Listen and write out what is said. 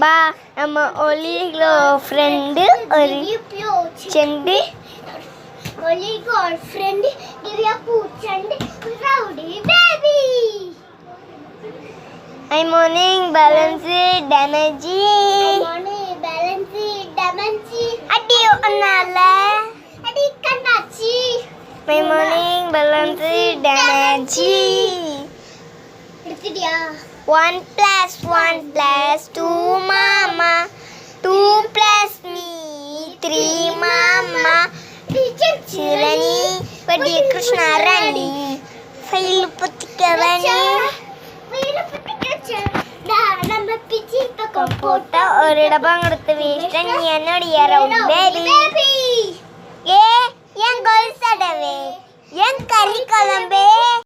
பா நம்ம ஒலிகோ ஃப்ரெண்டு ஒரு செண்டு ஒலிகோ ஃப்ரெண்டு திவ்யா பூச்சண்டு rowdy baby I morning balance டேமேஜி அடி ஒன்னால அடி கண்ணாச்சி மை மார்னிங் பேலன்ஸ் டேமேஜி எடுத்துட்டியா 1 plus 1 plus 2 mama 2 plus me 3 mama teacher சிரணி வடிய கிருஷ்ணா ராணி ஃபைல் புத்திக்கவனி வீர பத்திக்கச்ச நம்ம பிச்சி பக்கம் போட்ட ஒரு டப்பா கொடுத்து வேஸ்ட் நீ என்னோட பேபி ஏ என் கோல் சடவே என் கறி குழம்பே